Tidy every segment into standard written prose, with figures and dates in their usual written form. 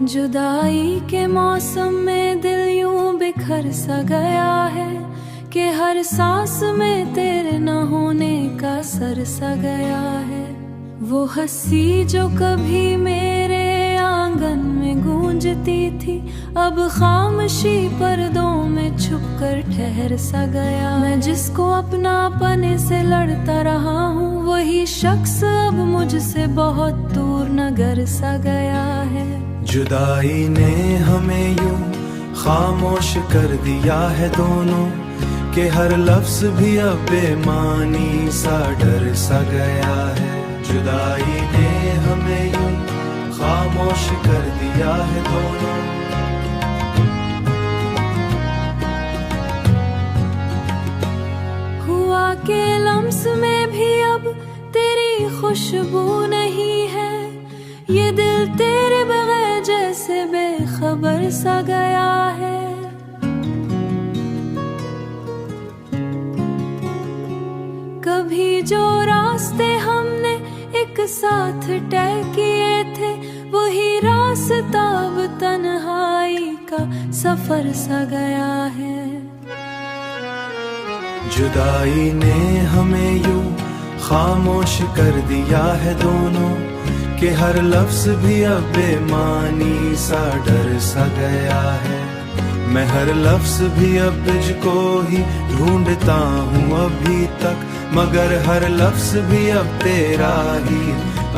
जुदाई के मौसम में दिल यूं बिखर सा गया है कि हर सांस में तेरे न होने का सर सा गया है। वो हंसी जो कभी मेरे आंगन में गूंजती थी अब खामोशी पर्दों में छुप कर ठहर सा गया। मैं जिसको अपनापने से लड़ता रहा हूँ वही शख्स अब मुझसे बहुत दूर नगर सा गया है। जुदाई ने हमें यूं खामोश कर दिया है दोनों कि हर लफ्ज भी अब बेमानी सा डर सा गया है। जुदाई ने हमें यूं खामोश कर दिया है दोनों। हुआ के लम्स में भी अब तेरी खुशबू नहीं है। ये दिल तेरे बगैर जैसे बेखबर सा गया है। कभी जो रास्ते हमने एक साथ तय किए थे वही रास्ता अब तन्हाई का सफर सा गया है। जुदाई ने हमें यूं खामोश कर दिया है दोनों कि हर लफ्ज भी अब बेमानी सा डर सा गया है। मैं हर लफ्ज भी अब तुझको ही ढूंढता हूँ अभी तक मगर हर लफ्ज भी अब तेरा ही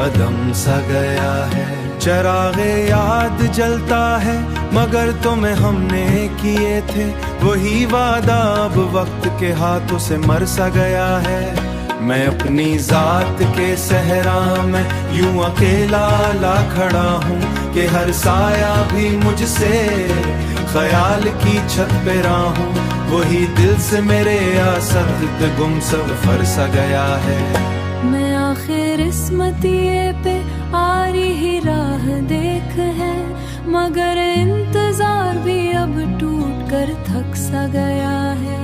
अदम सा गया है। चरागे याद जलता है मगर तुम्हें हमने किए थे वही वादा अब वक्त के हाथों से मर सा गया है। मैं अपनी जात के सहरा में यूं अकेला ला खड़ा हूँ कि हर साया भी मुझसे ख्याल की छत पे राहूं वही दिल से मेरे आसक्त गुम सफर सा गया है। मैं आखिर इस्मतिये पे आरी ही राह देख है मगर इंतजार भी अब टूट कर थक सा गया है।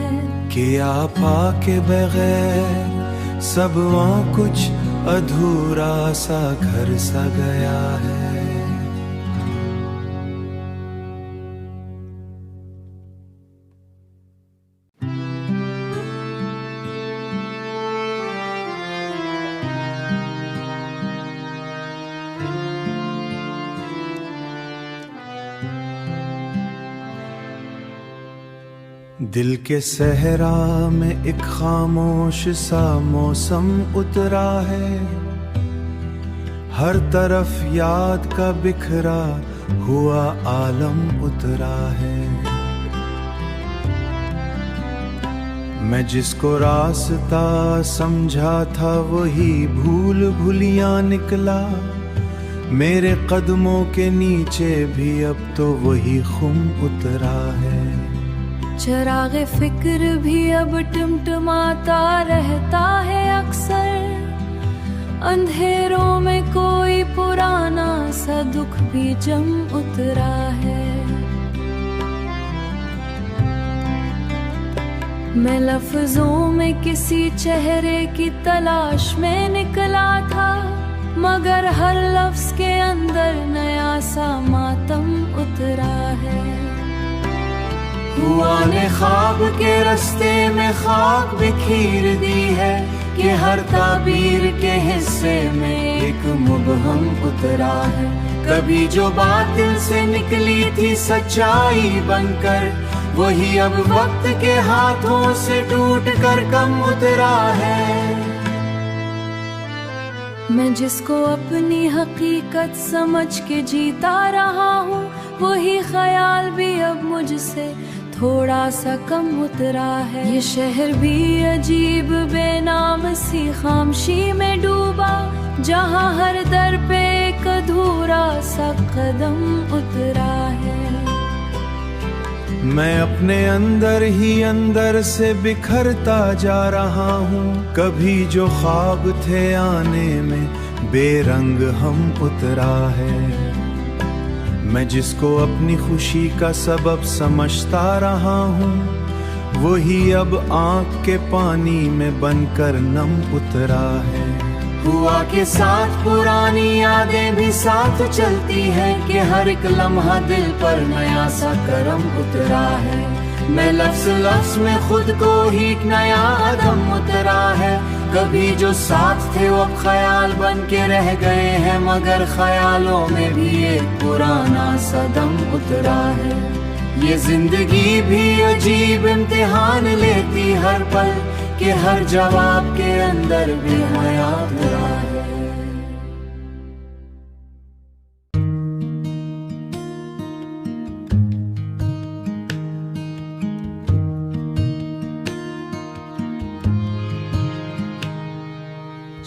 कि आपा के बगैर सब वहाँ कुछ अधूरा सा घर सा गया है। दिल के सहरा में एक खामोश सा मौसम उतरा है। हर तरफ याद का बिखरा हुआ आलम उतरा है। मैं जिसको रास्ता समझा था वही भूल भुलिया निकला। मेरे कदमों के नीचे भी अब तो वही खुम उतरा है। चरागे फिक्र भी अब टिमटिमाता रहता है अक्सर। अंधेरों में कोई पुराना सा दुख भी जम उतरा है। मैं लफ्जों में किसी चेहरे की तलाश में निकला था मगर हर लफ्ज के अंदर नया सा मातम उतरा है। हुआ ने ख्वाब के रास्ते में खाक बिखीर दी है कि हर ताबीर के हिस्से में एक मुबहम उतरा है। कभी जो बातिल से निकली थी सच्चाई बनकर वही अब वक्त के हाथों से टूट कर कम उतरा है। मैं जिसको अपनी हकीकत समझ के जीता रहा हूँ वही ख्याल भी अब मुझसे थोड़ा सा कम उतरा है। ये शहर भी अजीब बेनाम सी खामोशी में डूबा जहाँ हर दर पे एक अधूरा सा कदम उतरा है। मैं अपने अंदर ही अंदर से बिखरता जा रहा हूँ। कभी जो ख्वाब थे आने में बेरंग हम उतरा है। मैं जिसको अपनी खुशी का सबब समझता रहा हूँ वही अब आँख के पानी में बनकर नम उतरा है। हुआ के साथ पुरानी यादें भी साथ चलती है कि हर एक लम्हा दिल पर नया सा करम उतरा है। मैं लफ्ज़ लफ्ज़ में खुद को ही एक नया अदम उतरा है। कभी जो साथ थे वो अब ख्याल बन के रह गए हैं, मगर ख्यालों में भी एक पुराना सदम उतरा है। ये जिंदगी भी अजीब इम्तिहान लेती हर पल कि हर जवाब के अंदर भी हया भरा है।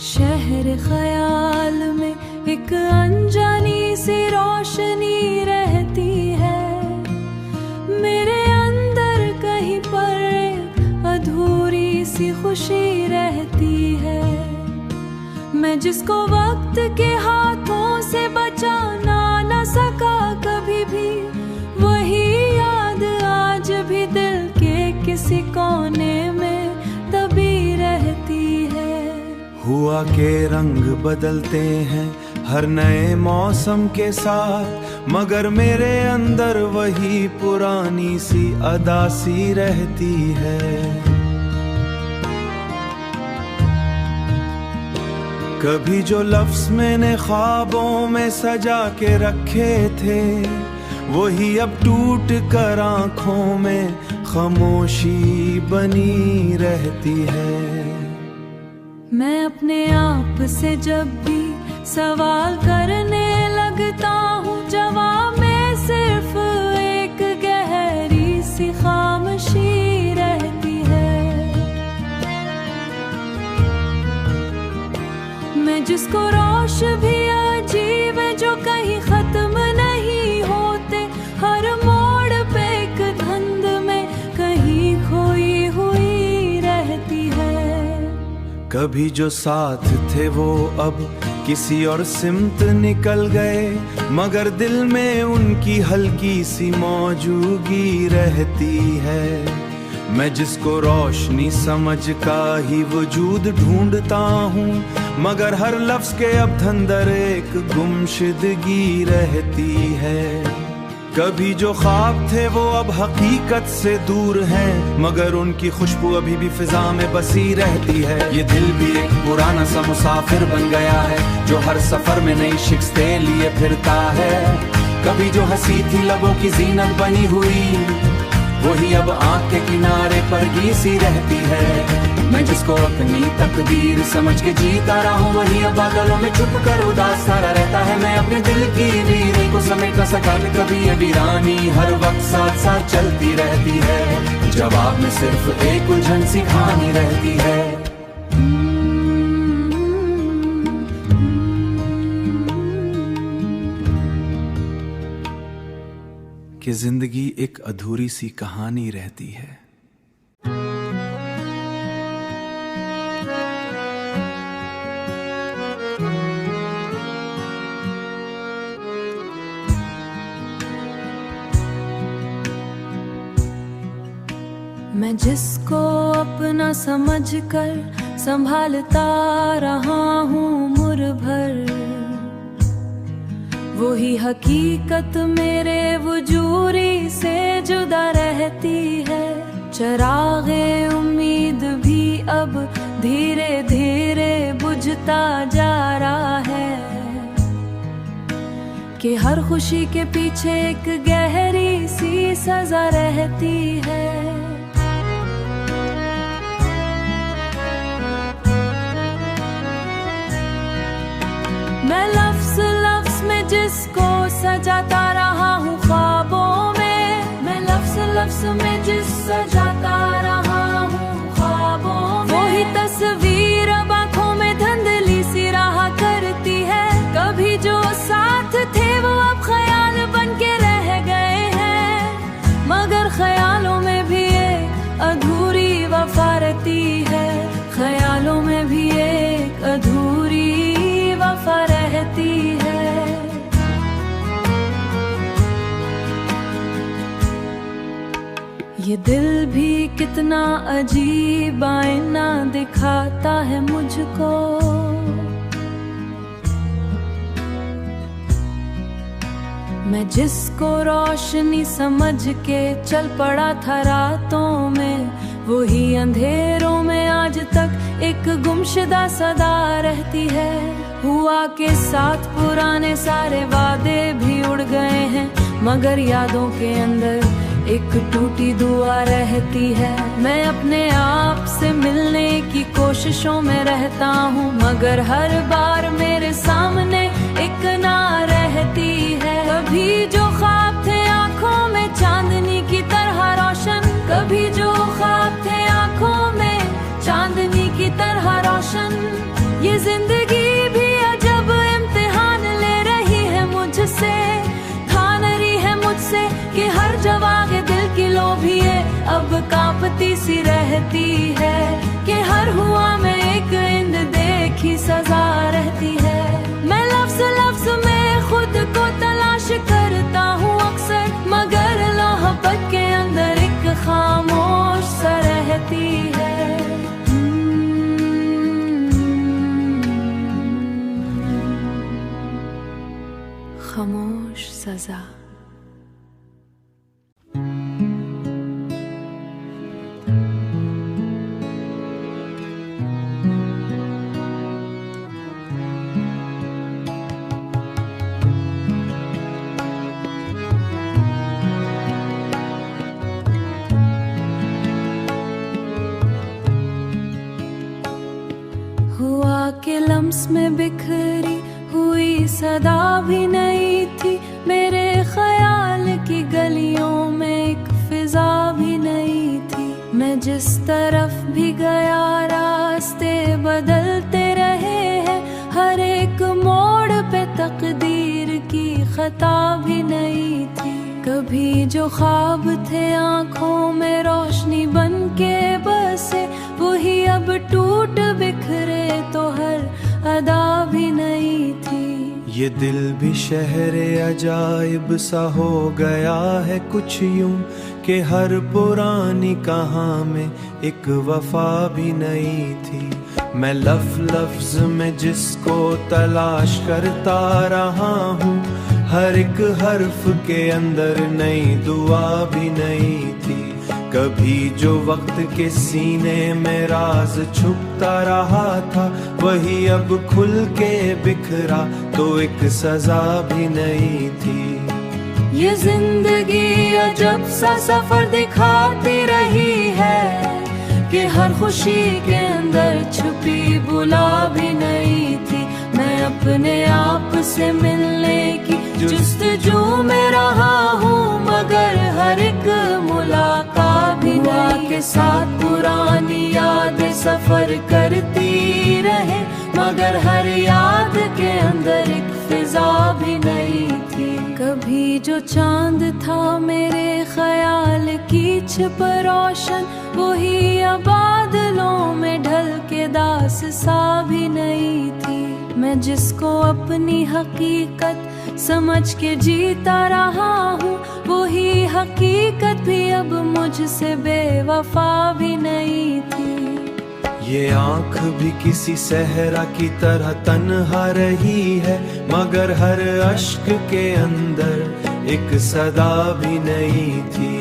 शहर ख्याल में एक अनजानी सी रोशनी रहती है, मेरे अंदर कहीं पर अधूरी सी खुशी रहती है। मैं जिसको वक्त के हाथों से बचाना न सका कभी भी, वही याद आज भी दिल के किसी कोने में दबी रहती है। हुआ के रंग बदलते हैं हर नए मौसम के साथ, मगर मेरे अंदर वही पुरानी सी अदा सी रहती है। कभी जो लफ्ज़ मैंने ख्वाबों में सजा के रखे थे, वही अब टूट कर आँखों में खामोशी बनी रहती है। मैं अपने आप से जब भी सवाल करने लगता हूँ, जवाब में सिर्फ एक गहरी सी खामोशी रहती है। मैं जिसको रोश भी अजीब है जो कहीं खत्म नहीं होते, हर मोड़ पे एक धुंध में कहीं खोई हुई रहती है। कभी जो साथ थे वो अब किसी और सिमत निकल गए, मगर दिल में उनकी हल्की सी मौजूदगी रहती है। मैं जिसको रोशनी समझ का ही वजूद ढूंढता हूँ, मगर हर लफ्ज़ के अब अंदर एक गुमशुदगी रहती है। कभी जो ख्वाब थे वो अब हकीकत से दूर हैं, मगर उनकी खुशबू अभी भी फिजा में बसी रहती है। ये दिल भी एक पुराना सा मुसाफिर बन गया है, जो हर सफर में नई शिकस्तें लिए फिरता है। कभी जो हंसी थी लबों की जीनत बनी हुई, वही अब आँख के किनारे पर घिसी रहती है। मैं जिसको अपनी तकदीर समझ के जीता रहा हूँ, वही अब बादलों में छुप कर उदास सारा रहता है। मैं अपने दिल की वीरी को समेट न सका, कभी ये वीरानी हर वक्त साथ साथ चलती रहती है। जवाब में सिर्फ एक उलझन सी कहानी रहती है। कि जिंदगी एक अधूरी सी कहानी रहती है। मैं जिसको अपना समझकर संभालता रहा हूँ उम्र भर, वही हकीकत मेरे वजूरी से जुदा रहती है। चरागे उम्मीद भी अब धीरे धीरे बुझता जा रहा है, कि हर खुशी के पीछे एक गहरी सी सजा रहती है। मैं लफ्ज़ लफ्ज़ में जिसको सजाता रहा हूँ ख्वाबों में, मैं लफ्ज़ लफ्ज़ में जिस सजाता रहा हूँ ख्वाबों में, वही तस्वीर अब आँखों में धुंधली सी रहा करती है। कभी जो साथ थे वो अब ख्याल बन के रह गए हैं, मगर ख्यालों में भी एक अधूरी वफा रहती है। ख्यालों में भी एक अधूरी वफा रहती है। ये दिल भी कितना अजीब आईना दिखाता है मुझको, मैं जिसको रोशनी समझ के चल पड़ा था रातों में, वही अंधेरों में आज तक एक गुमशुदा सदा रहती है। हुआ के साथ पुराने सारे वादे भी उड़ गए हैं, मगर यादों के अंदर एक टूटी दुआ रहती है। मैं अपने आप से मिलने की कोशिशों में रहता हूँ, मगर हर बार मेरे सामने एक ना रहती है। कभी जो ख्वाब थे आंखों में चांदनी की तरह रोशन, कभी जो ख्वाब थे आंखों में चांदनी की तरह रोशन। ये जिंदगी भी अजब इम्तिहान ले रही है मुझसे, ठान रही है मुझसे कि हर जवाब दिल की लोभिए अब कांपती सी रहती है, कि हर हुआ में एक इंद देखी सजा रहती है। मैं लफ्ज लफ्ज में खुद को तलाश करता हूँ अक्सर, मगर मोहब्बत के अंदर एक खामोश सा रहती है। खामोश सजा। हुआ के लम्स में बिखरी हुई सदा भी नहीं थी, मेरे ख्याल की गलियों में एक फिजा भी नहीं थी। मैं जिस तरफ भी गया रास्ते बदलते रहे हैं, हर एक मोड़ पे तकदीर की खता भी नहीं थी। कभी जो ख्वाब थे आंखों में रोशनी बन के बसे, वही अब टूट बिखरे तो हर अदा भी नहीं थी। ये दिल भी शहरे अजाइब सा हो गया है कुछ यूं, कि हर पुरानी कहाँ में एक वफा भी नहीं थी। मैं लफ्ज में जिसको तलाश करता रहा हूँ, हर एक हर्फ के अंदर नई दुआ भी नहीं थी। कभी जो वक्त के सीने में राज छुपता रहा था, वही अब खुल के बिखरा तो एक सजा भी नहीं थी। ये जिंदगी अजब सा सफर दिखाती रही है, कि हर खुशी के अंदर छुपी बुला भी नहीं थी। मैं अपने आप से मिलने की जुस्तजू में रहा हूँ, मगर हर एक मुलाकात भी नहीं। के साथ पुरानी यादें सफर करती रहे, मगर हर याद के अंदर एक फिजा भी नहीं थी। कभी जो चांद था मेरे ख्याल की छिप रोशन, वही अब बादलों में ढल के दास सा भी नहीं थी। मैं जिसको अपनी हकीकत समझ के जीता रहा हूँ, वही हकीकत भी अब मुझसे बेवफा भी नहीं थी। ये आँख भी किसी सहरा की तरह तन्हा रही है, मगर हर अश्क के अंदर एक सदा भी नहीं थी।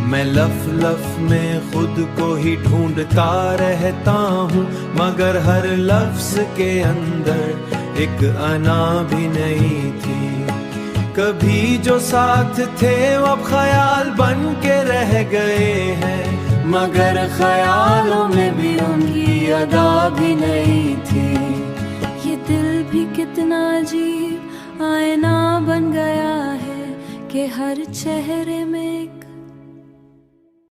मैं लफ में खुद को ही ढूंढता रहता हूँ, मगर हर लफ्ज के अंदर एक अना भी नहीं थी। कभी जो साथ थे वो अब ख्याल बन के रह गए हैं, मगर ख्यालों में भी उनकी अदा भी नहीं थी। ये दिल भी कितना अजीब आईना बन गया है, कि हर चेहरे में एक